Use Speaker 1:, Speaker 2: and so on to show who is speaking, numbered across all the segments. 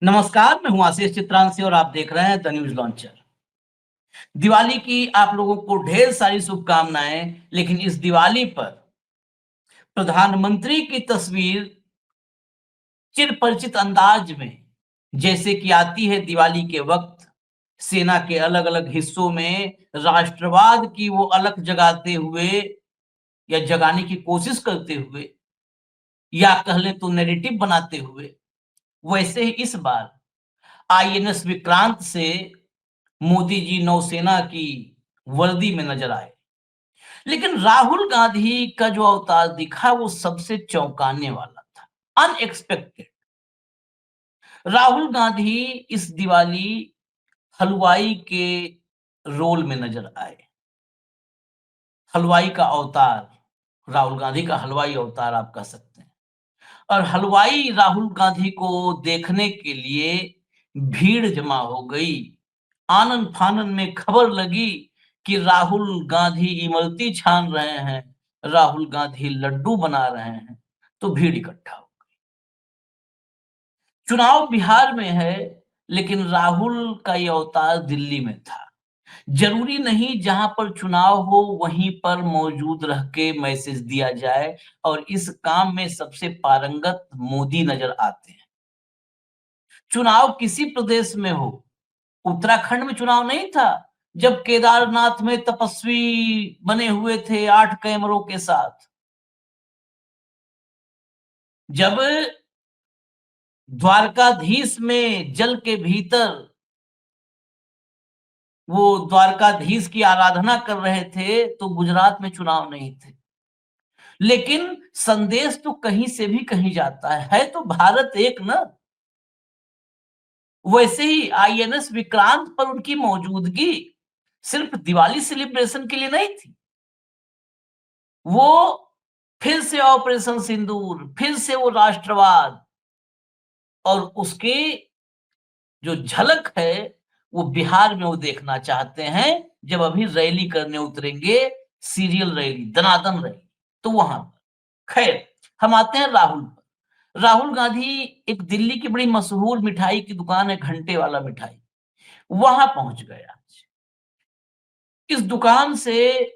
Speaker 1: नमस्कार, मैं हूं आशीष चित्रांशी और आप देख रहे हैं द न्यूज लॉन्चर। दिवाली की आप लोगों को ढेर सारी शुभकामनाएं। लेकिन इस दिवाली पर प्रधानमंत्री की तस्वीर चिर परिचित अंदाज में जैसे कि आती है दिवाली के वक्त, सेना के अलग अलग हिस्सों में राष्ट्रवाद की वो अलख जगाते हुए या जगाने की कोशिश करते हुए, या कह लें तो नैरेटिव बनाते हुए, वैसे ही इस बार आईएनएस विक्रांत से मोदी जी नौसेना की वर्दी में नजर आए। लेकिन राहुल गांधी का जो अवतार दिखा वो सबसे चौंकाने वाला था, अनएक्सपेक्टेड। राहुल गांधी इस दिवाली हलवाई के रोल में नजर आए। हलवाई का अवतार, राहुल गांधी का हलवाई अवतार आप कह सकते हैं। और हलवाई राहुल गांधी को देखने के लिए भीड़ जमा हो गई। आनन फानन में खबर लगी कि राहुल गांधी इमरती छान रहे हैं, राहुल गांधी लड्डू बना रहे हैं, तो भीड़ इकट्ठा हो। चुनाव बिहार में है, लेकिन राहुल का ये अवतार दिल्ली में था। जरूरी नहीं जहां पर चुनाव हो वहीं पर मौजूद रह के मैसेज दिया जाए, और इस काम में सबसे पारंगत मोदी नजर आते हैं। चुनाव किसी प्रदेश में हो, उत्तराखंड में चुनाव नहीं था जब केदारनाथ में तपस्वी बने हुए थे 8 कैमरों के साथ। जब द्वारकाधीश में जल के भीतर वो द्वारकाधीश की आराधना कर रहे थे तो गुजरात में चुनाव नहीं थे। लेकिन संदेश तो कहीं से भी कहीं जाता है तो भारत एक ना। वैसे ही आईएनएस विक्रांत पर उनकी मौजूदगी सिर्फ दिवाली सेलिब्रेशन के लिए नहीं थी। वो फिर से ऑपरेशन सिंदूर, फिर से वो राष्ट्रवाद, और उसके जो झलक है वो बिहार में वो देखना चाहते हैं। जब अभी रैली करने उतरेंगे, सीरियल रैली, दनादन रैली, तो वहां पर खैर हम आते हैं राहुल पर। राहुल गांधी एक दिल्ली की बड़ी मशहूर मिठाई की दुकान है, घंटे वाला मिठाई, वहां पहुंच गए आज। इस दुकान से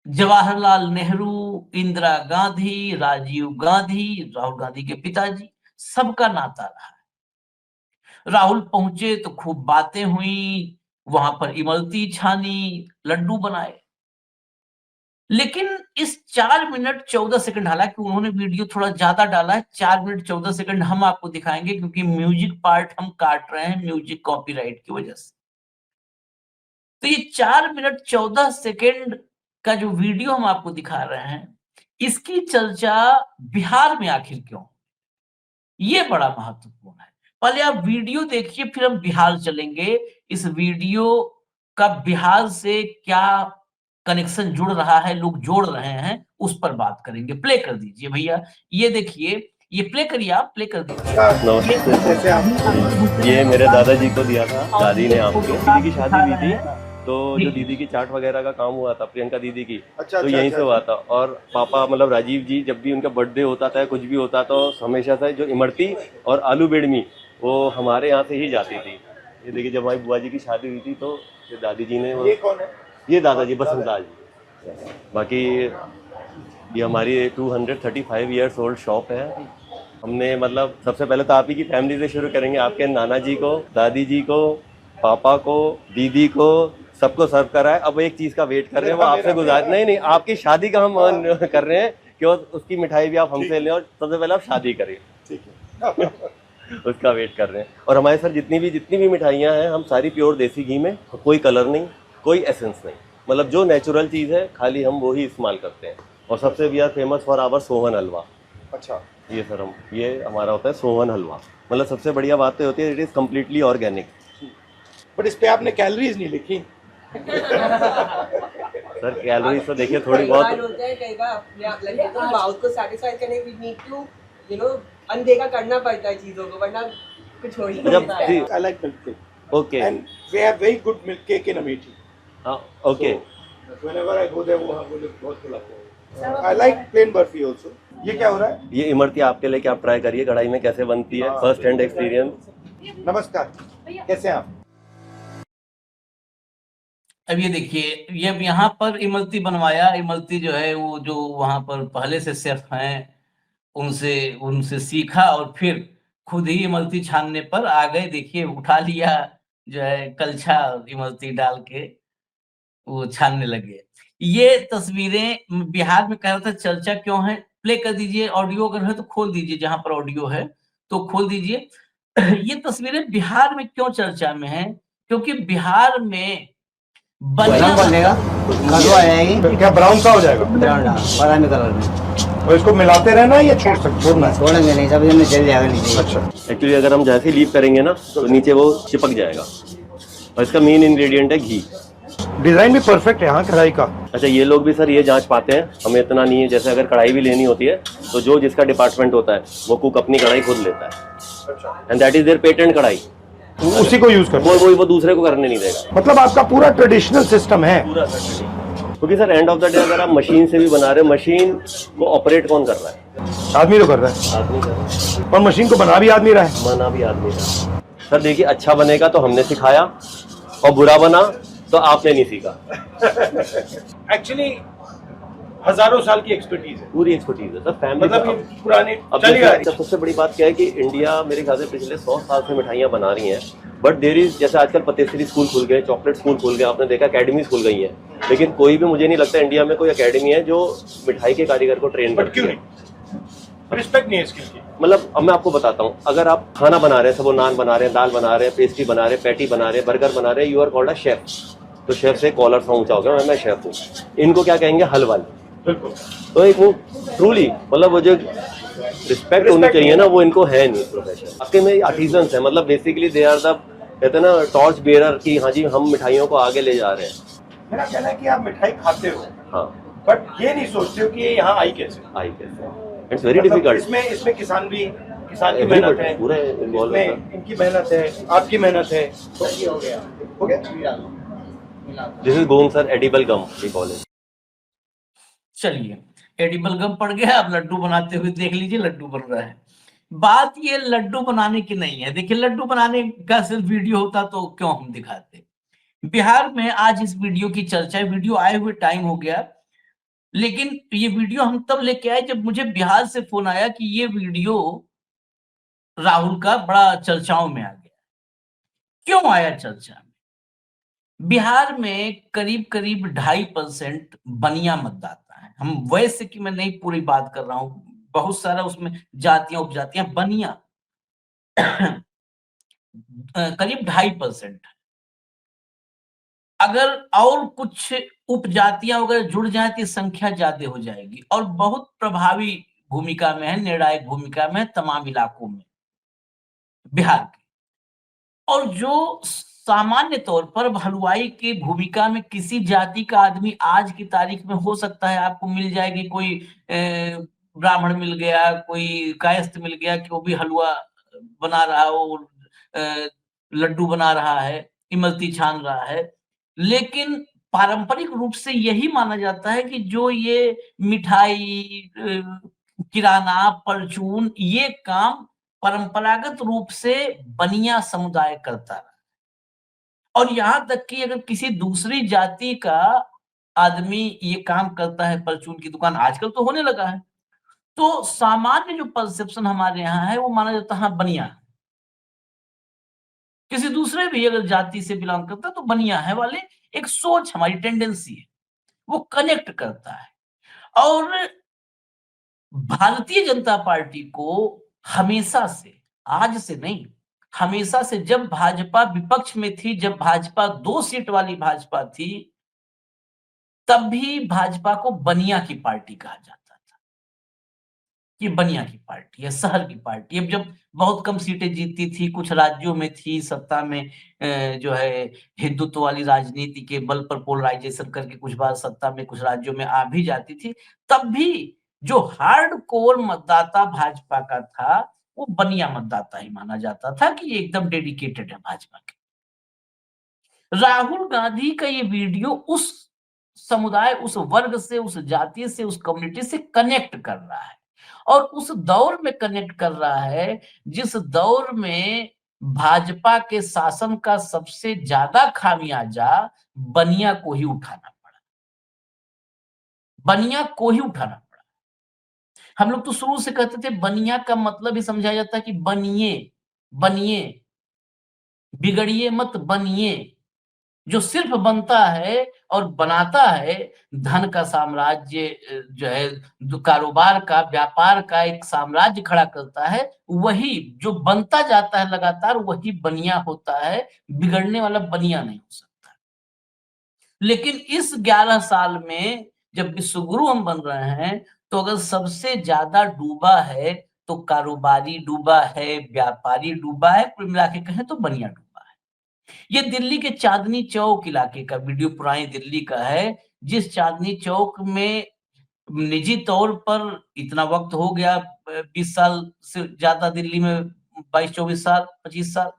Speaker 1: जवाहरलाल नेहरू, इंदिरा गांधी, राजीव गांधी, राहुल गांधी के पिताजी, सबका नाता रहा। राहुल पहुंचे तो खूब बातें हुई, वहां पर इमरती छानी, लड्डू बनाए। लेकिन इस 4 मिनट 14 सेकंड, हालांकि उन्होंने वीडियो थोड़ा ज्यादा डाला है, 4 मिनट 14 सेकंड हम आपको दिखाएंगे क्योंकि म्यूजिक पार्ट हम काट रहे हैं म्यूजिक कॉपीराइट की वजह से। तो ये 4 मिनट 14 सेकंड का जो वीडियो हम आपको दिखा रहे हैं, इसकी चर्चा बिहार में आखिर क्यों, ये बड़ा महत्वपूर्ण है। पहले आप वीडियो देखिए, फिर हम बिहार चलेंगे। इस वीडियो का बिहार से क्या कनेक्शन जुड़ रहा है, लोग जोड़ रहे हैं, उस पर बात करेंगे। प्ले कर दीजिए भैया, ये देखिए, ये प्ले करिए, आप प्ले कर दीजिए।
Speaker 2: नमस्ते। ये मेरे दादाजी को दिया था, दादी ने आपकी दीदी की शादी हुई थी, तो जो दीदी की चाट वगैरह का काम हुआ था, प्रियंका दीदी की, तो यहीं से हुआ था। और पापा मतलब राजीव जी, जब भी उनका बर्थडे होता था, कुछ भी होता तो हमेशा से जो इमरती और आलू बेडमी वो हमारे यहाँ से ही जाती थी। ये देखिए, जब हमारी बुआ जी की शादी हुई थी तो ये दादी जी ने,
Speaker 3: ये कौन है?
Speaker 2: ये दादाजी बसंतलाल जी। बाकी ये हमारी 235 ईयर्स ओल्ड शॉप है। हमने मतलब सबसे पहले तो आप ही की फैमिली से शुरू करेंगे। आपके नाना जी को, दादी जी को, पापा को, दीदी को, सबको सर्व करा है। अब एक चीज का वेट कर रहे हैं, वो आपसे गुजारिश, नहीं आपकी शादी का हम कर रहे हैं कि उसकी मिठाई भी आप हमसे लें, और सबसे पहले आप शादी करें,
Speaker 3: ठीक है।
Speaker 2: उसका वेट कर रहे हैं। और हमारे सर जितनी भी मिठाइयाँ हैं, हम सारी प्योर देसी घी में, कोई कलर नहीं, कोई एसेंस नहीं, मतलब जो नेचुरल चीज़ है खाली हम वो ही इस्तेमाल करते हैं। और सबसे we are famous for our Sohan halwa.
Speaker 3: अच्छा,
Speaker 2: ये सर ये हमारा होता है सोहन हलवा। मतलब सबसे बढ़िया बात तो होती है, it is completely organic.
Speaker 3: But इस पे आपने कैलोरीज नहीं लिखी।
Speaker 2: सर कैलोरीज तो देखिए थोड़ी बहुत
Speaker 4: होता है, कई बार अपने आप लगे तो माउथ को सैटिस्फाई करने वी नीड टू अनदेखा करना पड़ता है चीजों को, वरना कुछ हो ही नहीं
Speaker 2: जब
Speaker 4: पाता है।
Speaker 3: I like milk cake.
Speaker 2: Okay
Speaker 3: And we have very good milk cake in Amethi.
Speaker 2: हाँ okay.
Speaker 3: So, whenever I go there, वो मुझे बहुत खिलाते हैं। I like plain barfi also. ये क्या हो रहा है?
Speaker 2: ये इमरती आपके लिए, कि आप ट्राई करिए कढ़ाई में कैसे बनती है, फर्स्ट हैंड एक्सपीरियंस।
Speaker 3: नमस्कार, कैसे हैं आप?
Speaker 1: अब ये देखिए, ये अब यहाँ पर इमरती बनवाया, इमरती जो है वो जो वहां पर पहले से शेफ हैं उनसे उनसे सीखा और फिर खुद ही इमरती छानने पर आ गए। देखिए उठा लिया जो है कलछा, इमरती डाल के वो छानने लगे। ये तस्वीरें बिहार में कह रहा था चर्चा क्यों है? प्ले कर दीजिए, ऑडियो अगर है तो खोल दीजिए, जहाँ पर ऑडियो है तो खोल दीजिए। ये तस्वीरें बिहार में क्यों चर्चा में है? क्योंकि बिहार में
Speaker 5: ब्राउन बनेगा, कलवा आएगी,
Speaker 3: क्या ब्राउन सा हो जाएगा?
Speaker 5: ब्राउन बादामी कलर में।
Speaker 3: और इसको मिलाते रहना है या छोड़ना है?
Speaker 5: छोड़ेंगे नहीं, सब में जल जाएगा नीचे।
Speaker 3: अच्छा,
Speaker 2: एक्चुअली अगर हम जैसे लीव करेंगे ना तो नीचे वो चिपक जाएगा, और इसका मेन इंग्रेडिएंट है घी।
Speaker 3: डिजाइन भी परफेक्ट है हाँ कढ़ाई का।
Speaker 2: अच्छा, ये लोग भी सर ये जांच पाते हैं, हमें इतना नहीं है। जैसे अगर कढ़ाई भी लेनी होती है तो जो जिसका डिपार्टमेंट होता है वो कुक अपनी कढ़ाई खुद लेता है, and that is their patent कढ़ाई।
Speaker 3: उसी को यूज करना
Speaker 2: वो दूसरे को करने नहीं देगा।
Speaker 3: मतलब आपका पूरा ट्रेडिशनल सिस्टम है।
Speaker 2: पूरा सर, क्योंकि sir end of the day अगर आप मशीन से भी बना रहे हो, मशीन को ऑपरेट कौन कर रहा है?
Speaker 3: आदमी तो कर रहा है,
Speaker 2: आदमी कर रहा है,
Speaker 3: और मशीन को बना भी आदमी रहा है।
Speaker 2: बना भी आदमी का। सर देखिए, अच्छा बनेगा तो हमने सिखाया, और बुरा बना तो आपने नहीं सीखा।
Speaker 3: एक्चुअली हजारों साल की एक्सपर्टीज है,
Speaker 2: पूरी एक्सपर्टीज है सर, फैमिली
Speaker 3: मतलब ये पुरानी
Speaker 2: अब
Speaker 3: चली आ रही है।
Speaker 2: सबसे बड़ी बात क्या है कि इंडिया मेरे ख्याल से पिछले 100 साल से मिठाइयाँ बना रही हैं, बट देर इज, जैसे आजकल पतेसरी स्कूल खुल गए, चॉकलेट स्कूल खुल गए, आपने देखा अकेडमीज खुल गई हैं, लेकिन कोई भी मुझे नहीं लगता इंडिया में कोई अकेडमी है जो मिठाई के कारीगर को ट्रेन
Speaker 3: बट
Speaker 2: करती
Speaker 3: क्यों
Speaker 2: है।
Speaker 3: नहीं, रिस्पेक्ट नहीं है इसके लिए।
Speaker 2: मतलब अब मैं आपको बताता हूँ, अगर आप खाना बना रहे हैं, सब वो नान बना रहे हैं, दाल बना रहे हैं, पेस्ट्री बना रहे हैं, पैटी बना रहे हैं, बर्गर बना रहे हैं, you are called a chef. तो शेफ से कॉलर सा ऊंचा हो गया, मैं शेफ हूँ। इनको क्या कहेंगे? हलवाई।
Speaker 3: बिल्कुल,
Speaker 2: तो एक वो ट्रूली मतलब वो जो रिस्पेक्ट होनी चाहिए ना, वो इनको है नहीं प्रोफेशन। आपके में आर्टिजन्स है, मतलब बेसिकली दे आर द, कहते हैं ना, टॉर्च बेयरर की। हाँ जी, हम मिठाइयों को आगे ले जा रहे हैं।
Speaker 3: मेरा कहना है कि आप मिठाई खाते हो,
Speaker 2: हाँ,
Speaker 3: बट ये नहीं सोचते हो कि ये यहाँ आई कैसे।
Speaker 2: आई कैसे, इट्स वेरी
Speaker 3: मतलब
Speaker 2: डिफिकल्ट।
Speaker 3: इसमें किसान की मेहनत है,
Speaker 2: पूरा इन्वॉल्व है।
Speaker 3: इसमें इनकी मेहनत है, आपकी मेहनत है। तो हो गया।
Speaker 2: This is going sir edible gum we call it.
Speaker 1: चलिए, एडिबल गम पड़ गया, अब लड्डू बनाते हुए देख लीजिए, लड्डू बन रहा है। बात ये लड्डू बनाने की नहीं है। देखिए, लड्डू बनाने का सिर्फ वीडियो होता तो क्यों हम दिखाते। बिहार में आज इस वीडियो की चर्चा है, वीडियो आए हुए टाइम हो गया, लेकिन ये वीडियो हम तब लेके आए जब मुझे बिहार से फोन आया कि ये वीडियो राहुल का बड़ा चर्चाओं में आ गया। क्यों आया चर्चा में? बिहार में करीब करीब 2.5% बनिया मतदाता है। हम वैसे की मैं नहीं पूरी बात कर रहा हूं, बहुत सारा उसमें जातियां उपजातियां, बनिया करीब 2.5%। अगर और कुछ उपजातियां वगैरह जुड़ जाए तो संख्या ज्यादा हो जाएगी, और बहुत प्रभावी भूमिका में है, निर्णायक भूमिका में है तमाम इलाकों में बिहार के। और जो सामान्य तौर पर हलवाई की भूमिका में किसी जाति का आदमी आज की तारीख में हो सकता है, आपको मिल जाएगी, कोई ब्राह्मण मिल गया, कोई कायस्थ मिल गया कि वो भी हलवा बना रहा हो, लड्डू बना रहा है, इमरती छान रहा है। लेकिन पारंपरिक रूप से यही माना जाता है कि जो ये मिठाई, किराना, परचून, ये काम परंपरागत रूप से बनिया समुदाय करता रहा। और यहां तक कि अगर किसी दूसरी जाति का आदमी ये काम करता है, परचून की दुकान आजकल तो होने लगा है, तो सामान्य जो परसेप्शन हमारे यहाँ है वो माना जाता है हाँ बनिया है। किसी दूसरे भी अगर जाति से बिलोंग करता है तो बनिया है वाले एक सोच, हमारी टेंडेंसी है, वो कनेक्ट करता है। और भारतीय जनता पार्टी को हमेशा से, आज से नहीं, हमेशा से, जब भाजपा विपक्ष में थी, जब भाजपा 2 सीट वाली भाजपा थी, तब भी भाजपा को बनिया की पार्टी कहा जाता था। ये बनिया की पार्टी है, शहर की पार्टी। अब जब बहुत कम सीटें जीतती थी, कुछ राज्यों में थी सत्ता में, जो है हिंदुत्व वाली राजनीति के बल पर पोलराइजेशन करके कुछ बार सत्ता में कुछ राज्यों में आ भी जाती थी, तब भी जो हार्डकोर मतदाता भाजपा का था वो बनिया मतदाता ही माना जाता था कि ये एकदम डेडिकेटेड है भाजपा के। राहुल गांधी का ये वीडियो उस समुदाय, उस वर्ग से, उस जाति से, उस कम्युनिटी से कनेक्ट कर रहा है, और उस दौर में कनेक्ट कर रहा है जिस दौर में भाजपा के शासन का सबसे ज्यादा खामियाजा बनिया को ही उठाना पड़ा, बनिया को ही उठाना पड़ा। हम लोग तो शुरू से कहते थे बनिया का मतलब ही समझाया जाता है कि बनिए, बनिए, बिगड़िए मत बनिए। जो सिर्फ बनता है और बनाता है, धन का साम्राज्य जो है, जो कारोबार का, व्यापार का एक साम्राज्य खड़ा करता है, वही जो बनता जाता है लगातार, वही बनिया होता है। बिगड़ने वाला बनिया नहीं हो सकता। लेकिन इस 11 साल में जब विश्वगुरु हम बन रहे हैं, तो अगर सबसे ज्यादा डूबा है तो कारोबारी डूबा है, व्यापारी डूबा है, कुल मिला के कहें तो बनिया डूबा है। ये दिल्ली के चांदनी चौक इलाके का वीडियो, पुरानी दिल्ली का है, जिस चांदनी चौक में निजी तौर पर इतना वक्त हो गया, 20 साल से ज्यादा दिल्ली में, 22-24 साल, 25 साल,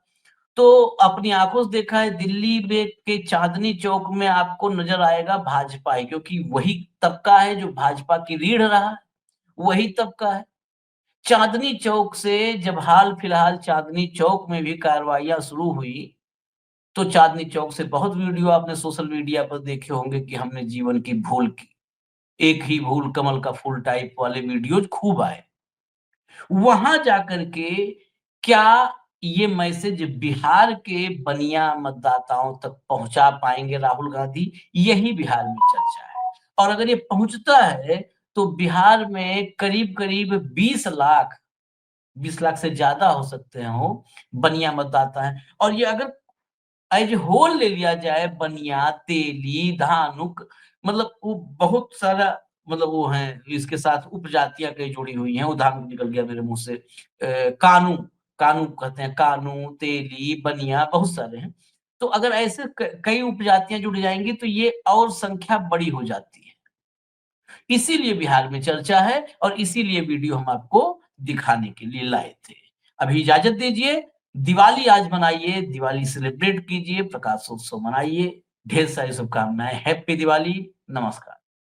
Speaker 1: तो अपनी आंखों से देखा है दिल्ली में के चांदनी चौक में आपको नजर आएगा भाजपा है, क्योंकि वही तबका है जो भाजपा की रीढ़ रहा है, वही तबका है। चांदनी चौक से जब हाल फिलहाल चांदनी चौक में भी कार्रवाइयां शुरू हुई, तो चांदनी चौक से बहुत वीडियो आपने सोशल मीडिया पर देखे होंगे कि हमने जीवन की भूल की, एक ही भूल कमल का फूल टाइप वाले वीडियोज खूब आए। वहां जाकर के क्या ये मैसेज बिहार के बनिया मतदाताओं तक पहुंचा पाएंगे राहुल गांधी, यही बिहार में चर्चा है। और अगर ये पहुंचता है तो बिहार में करीब करीब 20 लाख से ज्यादा हो सकते हैं हो बनिया मतदाता हैं। और ये अगर एज होल ले लिया जाए, बनिया, तेली, धानुक, मतलब वो बहुत सारा, मतलब वो हैं, इसके साथ उपजातियां कई जुड़ी हुई हैं। वो धानुक निकल गया मेरे मुंह से, कानू, कानू कहते हैं, कानू, तेली, बनिया, बहुत सारे हैं। तो अगर ऐसे कई उपजातियां जुड़ जाएंगी तो ये और संख्या बड़ी हो जाती है। इसीलिए बिहार में चर्चा है और इसीलिए वीडियो हम आपको दिखाने के लिए लाए थे। अभी इजाजत दीजिए, दिवाली आज मनाइए, दिवाली सेलिब्रेट कीजिए, प्रकाशोत्सव मनाइए। ढेर सारी शुभकामनाएं। हैप्पी दिवाली, नमस्कार।